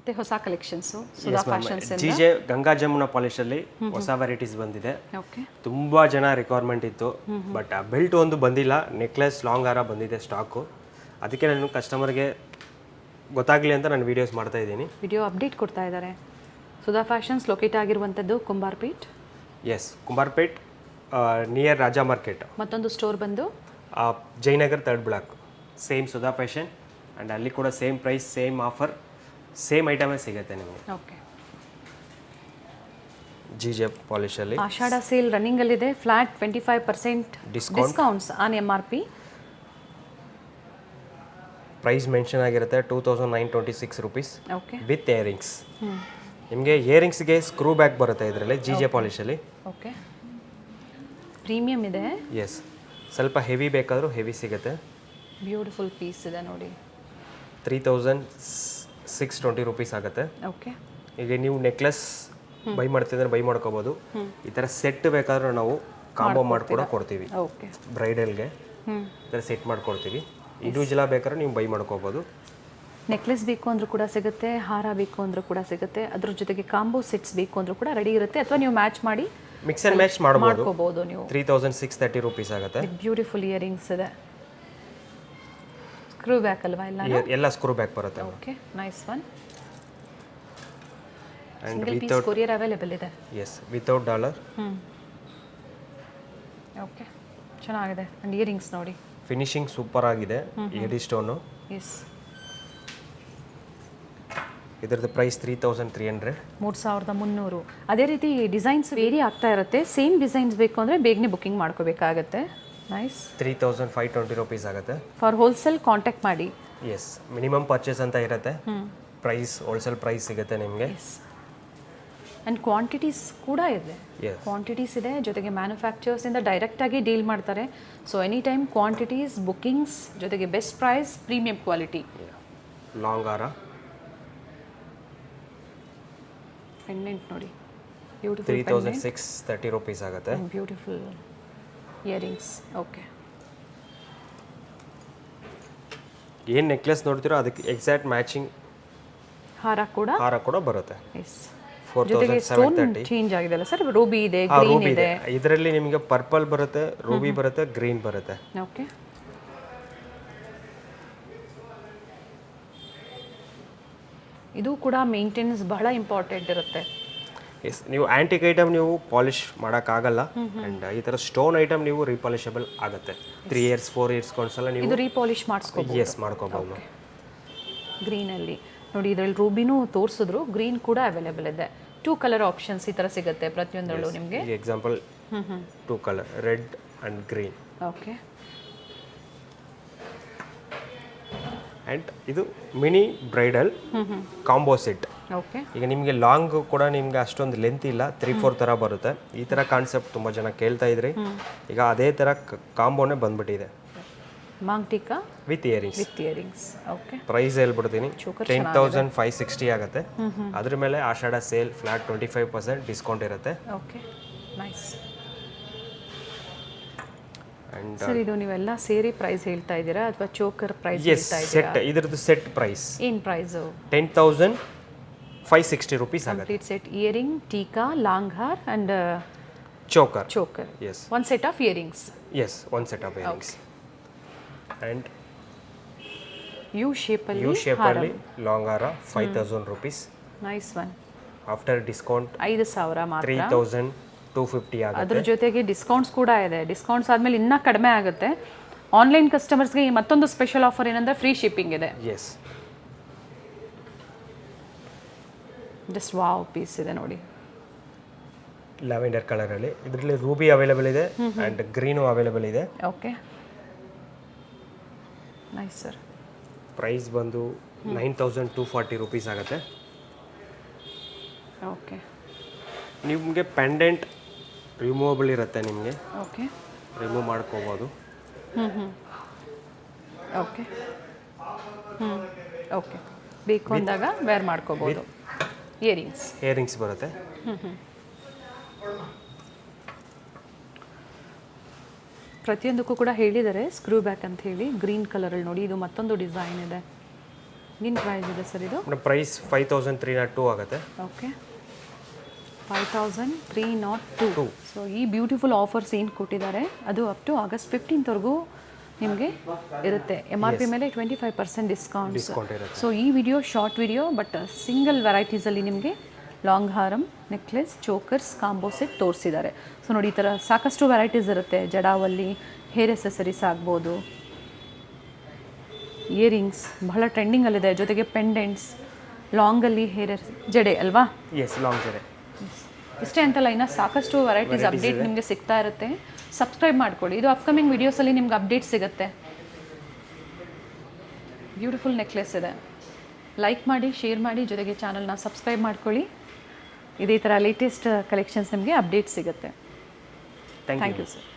ಮತ್ತೆ ಹೊಸ collections Sudha fashions GJ Ganga Jamuna ಪಾಲಿಶಲ್ಲಿ ಹೊಸ ವೆರೈಟೀಸ್ ಬಂದಿದೆ. ಓಕೆ. ತುಂಬ ಜನ ರಿಕ್ವೈರ್ಮೆಂಟ್ ಇತ್ತು, ಬಟ್ ಆ ಬೆಲ್ಟ್ ಒಂದು ಬಂದಿಲ್ಲ. ನೆಕ್ಲೆಸ್ ಲಾಂಗ್ ಹಾರ ಬಂದಿದೆ ಸ್ಟಾಕು. ಅದಕ್ಕೆ ನಾನು ಕಸ್ಟಮರ್ಗೆ ಗೊತ್ತಾಗಲಿ ಅಂತ ನಾನು ವೀಡಿಯೋಸ್ ಮಾಡ್ತಾ ಇದ್ದೀನಿ. ವಿಡಿಯೋ ಅಪ್ಡೇಟ್ ಕೊಡ್ತಾ ಇದ್ದಾರೆ. ಸುಧಾ ಫ್ಯಾಷನ್ಸ್ ಲೊಕೇಟ್ ಆಗಿರುವಂಥದ್ದು Kumbarpet. Yes, Kumbarpet near Raja market. ಮತ್ತೊಂದು ಸ್ಟೋರ್ ಬಂದು Jayanagar 3rd block. Same Sudha fashion and ಅಲ್ಲಿ ಕೂಡ same price, same offer, same ಐಟಮೇ ಸಿಗುತ್ತೆ ನಿಮಗೆ. ಓಕೆ. ಜಿಜೆ ಪಾಲಿಶಲ್ಲಿ ಆಷಾಢ ಸೇಲ್ ರನ್ನಿಂಗಲ್ಲಿದೆ. Flat 25% discounts on MRP. Price mention ಆಗಿರುತ್ತೆ 2926 ರೂಪೀಸ್ ಓಕೆ. With earrings. ನಿಮಗೆ ಇಯರಿಂಗ್ಸ್ಗೆ ಸ್ಕ್ರೂ ಬ್ಯಾಕ್ ಬರುತ್ತೆ ಇದರಲ್ಲಿ ಜಿಜೆ ಪಾಲಿಶಲ್ಲಿ. ಓಕೆ. ಪ್ರೀಮಿಯಂ ಇದೆ. ಎಸ್, ಸ್ವಲ್ಪ ಹೆವಿ ಬೇಕಾದರೂ ಹೆವಿ ಸಿಗುತ್ತೆ. ಬ್ಯೂಟಿಫುಲ್ ಪೀಸ್ ಇದೆ ನೋಡಿ. 3620 ರೂಪೀಸ್ ಆಗುತ್ತೆ. ಓಕೆ. ಈಗ ನೀವು ನೆಕ್ಲೆಸ್ ಬೈ ಮಾಡ್ತಿದ್ರೆ ಬೈ ಮಾಡ್ಕೋಬೋದು. ಈ ಥರ ಸೆಟ್ ಬೇಕಾದ್ರೂ ನಾವು ಕಾಂಬೋ ಮಾಡಿ ಕೂಡ ಕೊಡ್ತೀವಿ. ಓಕೆ. ಬ್ರೈಡಲ್ಗೆ ಈ ಥರ ಸೆಟ್ ಮಾಡ್ಕೊಡ್ತೀವಿ. ಇಂಡಿವಿಜುವಲ್ ಬೇಕಾದ್ರೆ ನೀವು ಬೈ ಮಾಡ್ಕೋಬೋದು. ನೆಕ್ಲೆಸ್ ಬೇಕು ಅಂದರೂ ಕೂಡ ಸಿಗುತ್ತೆ, ಹಾರ ಬೇಕು ಅಂದರೂ ಕೂಡ ಸಿಗುತ್ತೆ. ಅದ್ರ ಜೊತೆಗೆ ಕಾಂಬೋ ಸೆಟ್ಸ್ ಬೇಕು ಅಂದರೂ ಕೂಡ ರೆಡಿ ಇರುತ್ತೆ. ಅಥವಾ ನೀವು ಮ್ಯಾಚ್ ಮಾಡಿ ಮಿಕ್ಸ್ ಆ್ಯಂಡ್ ಮ್ಯಾಚ್ ಮಾಡ್ಕೋಬೋದು ನೀವು. 3630 ರೂಪೀಸ್ ಆಗುತ್ತೆ. ಬ್ಯೂಟಿಫುಲ್ ಇಯರಿಂಗ್ಸ್ ಇದೆ. ಸ್ಕ್ರೂ ಬ್ಯಾಕ್ ಅಲ್ವಾ ಎಲ್ಲ ಸ್ಕ್ರೂ ಬ್ಯಾಕ್ ಬರುತ್ತೆ. Okay, nice one. And single piece courier available ಇದೆ. Yes, without dollar. ಓಕೆ, ಚೆನ್ನಾಗಿದೆ. ಆ್ಯಂಡ್ ಇಯರಿಂಗ್ಸ್ ನೋಡಿ, ಫಿನಿಶಿಂಗ್ ಸೂಪರ್ ಆಗಿದೆ. AD stone. ಎಸ್. ಇದರದ್ದು ಪ್ರೈಸ್ 3300. 3300. ಅದೇ ರೀತಿ ಡಿಸೈನ್ಸ್ ವೇರಿ ಆಗ್ತಾ ಇರುತ್ತೆ. ಸೇಮ್ ಡಿಸೈನ್ಸ್ ಬೇಕು ಅಂದರೆ ಬೇಗನೆ ಬುಕ್ಕಿಂಗ್ ಮಾಡ್ಕೋಬೇಕಾಗತ್ತೆ. ನೈಸ್. 3520 ರೂಪೀಸ್ ಆಗುತ್ತೆ. ಫಾರ್ ಹೋಲ್ಸೇಲ್ ಕಾಂಟ್ಯಾಕ್ಟ್ ಮಾಡಿ. ಎಸ್, ಮಿನಿಮಮ್ ಪರ್ಚೇಸ್ ಅಂತ ಇರುತ್ತೆ. ಪ್ರೈಸ್ ಹೋಲ್ಸೇಲ್ ಪ್ರೈಸ್ ಸಿಗುತ್ತೆ ನಿಮಗೆ. ಆ್ಯಂಡ್ ಕ್ವಾಂಟಿಟೀಸ್ ಕೂಡ ಇದೆ. ಕ್ವಾಂಟಿಟೀಸ್ ಇದೆ, ಜೊತೆಗೆ ಮ್ಯಾನುಫ್ಯಾಕ್ಚರ್ಸಿಂದ ಡೈರೆಕ್ಟಾಗಿ ಡೀಲ್ ಮಾಡ್ತಾರೆ. So any time quantities, bookings, ಜೊತೆಗೆ best price, premium quality. Long ಹಾರ ಪೆಂಡೆಂಟ್ ನೋಡಿ, ಬ್ಯೂಟಿಫುಲ್ 3630 ರೂಪೀಸ್ ಆಗುತ್ತೆ. Beautiful earrings. ಓಕೆ. ಏನು ನೆಕ್ಲೆಸ್ ನೋಡ್ತೀರೋ ಅದಕ್ಕೆ ಎಕ್ಸಾಕ್ಟ್ ಮ್ಯಾಚಿಂಗ್ ಹಾರ ಕೂಡ ಬರುತ್ತೆ. ಎಸ್. ಜೊತೆಗೆ ಸ್ಟೋನ್ ಚೇಂಜ್ ಆಗಿದೆ ಅಲ್ಲ ಸರ್? ರೂಬಿ ಇದೆ, ಗ್ರೀನ್ ಇದೆ. ಇದರಲ್ಲಿ ನಿಮಗೆ ಪರ್ಪಲ್ ಬರುತ್ತೆ, ರೂಬಿ ಬರುತ್ತೆ, ಗ್ರೀನ್ ಬರುತ್ತೆ. ಓಕೆ. ಇದು ಕೂಡ ಮೇಂಟೆನೆನ್ಸ್ ಬಹಳ ಇಂಪಾರ್ಟೆಂಟ್ ಇರುತ್ತೆ. ಎಸ್, ನೀವು ಆ್ಯಂಟಿಕ್ ಐಟಮ್ ನೀವು ಪಾಲಿಶ್ ಮಾಡೋಕ್ಕಾಗಲ್ಲ. ಆ್ಯಂಡ್ ಈ ಥರ ಸ್ಟೋನ್ ಐಟಮ್ ನೀವು ರೀಪಾಲಿಷಬಲ್ ಆಗುತ್ತೆ. 3 years 4 years ಒಂದ್ಸಲ ನೀವು ಇದು ರೀಪಾಲಿಶ್ ಮಾಡಿಸ್ಕೋಬಹುದು. ಎಸ್, ಮಾಡ್ಕೋಬಹುದು. ಗ್ರೀನಲ್ಲಿ ನೋಡಿ, ಇದರಲ್ಲಿ ರೂಬಿನೂ ತೋರಿಸಿದ್ರು, ಗ್ರೀನ್ ಕೂಡ ಅವೈಲೇಬಲ್ ಇದೆ. 2 ಕಲರ್ ಆಪ್ಷನ್ಸ್ ಈ ಥರ ಸಿಗುತ್ತೆ ಪ್ರತಿಯೊಂದರಲ್ಲೂ ನಿಮಗೆ. Example 2 colour, red and green. Okay. And ಇದು mini bridal combo set. Okay. ಈಗ ನಿಮಗೆ ಲಾಂಗ್ ಕೂಡ ನಿಮಗೆ ಅಷ್ಟೊಂದು ಲೆಂತ್ ಇಲ್ಲ, 3-4 ಥರ ಬರುತ್ತೆ. ಈ ಥರ ಕಾನ್ಸೆಪ್ಟ್ ತುಂಬ ಜನ ಕೇಳ್ತಾ ಇದ್ರಿ. ಈಗ ಅದೇ ಥರ ಕಾಂಬೋನೇ ಬಂದ್ಬಿಟ್ಟಿದೆ. ಮಾಂಗ್ಟಿಕಾ ವಿತ್ ಇಯರಿಂಗ್ಸ್. ಓಕೆ. ಪ್ರೈಸ್ ಹೇಳ್ಬಿಡ್ತೀನಿ, 10,560 ಆಗುತ್ತೆ. ಅದ್ರ ಮೇಲೆ ಆಷಾಢ ಸೇಲ್ ಫ್ಲಾಟ್ 25% ಡಿಸ್ಕೌಂಟ್ ಇರುತ್ತೆ. Okay, nice. ಅಂಡ್ ಸರ್, ಇದು ನೀವೆಲ್ಲ ಸೇರಿ ಪ್ರೈಸ್ ಹೇಳ್ತಾ ಇದ್ದೀರಾ ಅಥವಾ ಚೋಕರ್ ಪ್ರೈಸ್ ಹೇಳ್ತಾ ಇದ್ದೀರಾ? ಸೆಟ್, ಇದರದ್ದು ಸೆಟ್ ಪ್ರೈಸ್ ಏನು ಪ್ರೈಸು? 10,560 ರೂಪೀಸ್ ಆಗುತ್ತೆ. Complete set, earring, tikka, long haar and choker. Yes, one set of earrings. Yes, one set of earrings. And U ಶೇಪಲ್ಲಿ ಲಾಂಗ್ ಹಾರ 5,000 rupees. Nice one. After discount 5,000 ಮಾತ್ರ. 3,250 ಆಗುತ್ತೆ. ಅದ್ರ ಜೊತೆಗೆ ಡಿಸ್ಕೌಂಟ್ಸ್ ಕೂಡ ಇದೆ. ಡಿಸ್ಕೌಂಟ್ಸ್ ಆದಮೇಲೆ ಇನ್ನೂ ಕಡಿಮೆ ಆಗುತ್ತೆ. ಆನ್ಲೈನ್ ಕಸ್ಟಮರ್ಸ್ಗೆ ಮತ್ತೊಂದು ಸ್ಪೆಷಲ್ ಆಫರ್ ಏನಂದರೆ ಫ್ರೀ ಶಿಪ್ಪಿಂಗ್ ಇದೆ. ಎಸ್, ಜಸ್ಟ್ ವಾವ್ ಪೀಸ್ ಇದೆ ನೋಡಿ, ಲ್ಯಾವೆಂಡರ್ ಕಲರಲ್ಲಿ. ಇದರಲ್ಲಿ ರೂಬಿ ಅವೈಲೇಬಲ್ ಇದೆ ಆ್ಯಂಡ್ ಗ್ರೀನು ಅವೈಲೇಬಲ್ ಇದೆ. Okay, nice sir. ಪ್ರೈಸ್ ಬಂದು 9,240 ರೂಪೀಸ್ ಆಗುತ್ತೆ. ಓಕೆ. ನಿಮಗೆ ಪೆಂಡೆಂಟ್ ರಿಮೂವಬಲ್ ಇರುತ್ತೆ, ನಿಮಗೆ ಓಕೆ, ರಿಮೂವ್ ಮಾಡ್ಕೋಬೋದು. ಓಕೆ. ಓಕೆ, ಬೇಕು ಅಂದಾಗ ವೇರ್ ಮಾಡ್ಕೋಬೋದು. ಇಯರಿಂಗ್ಸ್ ಬರುತ್ತೆ. ಪ್ರತಿಯೊಂದಕ್ಕೂ ಕೂಡ ಹೇಳಿದ್ದಾರೆ ಸ್ಕ್ರೂ ಬ್ಯಾಕ್ ಅಂತ ಹೇಳಿ. ಗ್ರೀನ್ ಕಲರಲ್ಲಿ ನೋಡಿ, ಇದು ಮತ್ತೊಂದು ಡಿಸೈನ್ ಇದೆ. ಏನು ಪ್ರೈಸ್ ಇದೆ ಸರ್ ಇದು? ಮೇಡಮ್ ಪ್ರೈಸ್ 5302 ಆಗುತ್ತೆ. ಓಕೆ, 5302. ಸೊ ಈ ಬ್ಯೂಟಿಫುಲ್ ಆಫರ್ಸ್ ಏನು ಕೊಟ್ಟಿದ್ದಾರೆ ಅದು ಅಪ್ ಟು ಆಗಸ್ಟ್ 15th ನಿಮಗೆ ಇರುತ್ತೆ. MRP ಮೇಲೆ 25% ಡಿಸ್ಕೌಂಟ್ಸ್. ಸೊ ಈ video short video, but single ವೆರೈಟೀಸಲ್ಲಿ ನಿಮಗೆ ಲಾಂಗ್ ಹಾರಮ್, ನೆಕ್ಲೆಸ್, ಚೋಕರ್ಸ್, ಕಾಂಬೋ ಸೆಟ್ ತೋರಿಸಿದ್ದಾರೆ. ಸೊ ನೋಡಿ, ಈ ಥರ ಸಾಕಷ್ಟು ವೆರೈಟೀಸ್ ಇರುತ್ತೆ. ಜಡಾವಲ್ಲಿ ಹೇರ್ ಎಸೆಸರೀಸ್ ಆಗ್ಬೋದು, ಇಯರಿಂಗ್ಸ್ ಬಹಳ ಟ್ರೆಂಡಿಂಗಲ್ಲಿದೆ, ಜೊತೆಗೆ ಪೆಂಡೆಂಟ್ಸ್, ಲಾಂಗಲ್ಲಿ ಜಡೆ ಅಲ್ವಾ? ಎಸ್, ಲಾಂಗ್ ಜಡೆ. ಇಷ್ಟೇ ಅಂತಲ್ಲ, ಇನ್ನು ಸಾಕಷ್ಟು ವೆರೈಟೀಸ್ ಅಪ್ಡೇಟ್ ನಿಮಗೆ ಸಿಗ್ತಾ ಇರುತ್ತೆ. ಸಬ್ಸ್ಕ್ರೈಬ್ ಮಾಡ್ಕೊಳ್ಳಿ, ಇದು ಅಪ್ಕಮಿಂಗ್ ವೀಡಿಯೋಸಲ್ಲಿ ನಿಮ್ಗೆ ಅಪ್ಡೇಟ್ ಸಿಗುತ್ತೆ. ಬ್ಯೂಟಿಫುಲ್ ನೆಕ್ಲೆಸ್ ಇದೆ. ಲೈಕ್ ಮಾಡಿ, ಶೇರ್ ಮಾಡಿ, ಜೊತೆಗೆ ಚಾನಲ್ನ ಸಬ್ಸ್ಕ್ರೈಬ್ ಮಾಡ್ಕೊಳ್ಳಿ. ಇದೇ ಥರ ಲೇಟೆಸ್ಟ್ ಕಲೆಕ್ಷನ್ಸ್ ನಿಮಗೆ ಅಪ್ಡೇಟ್ ಸಿಗುತ್ತೆ. Thank you sir.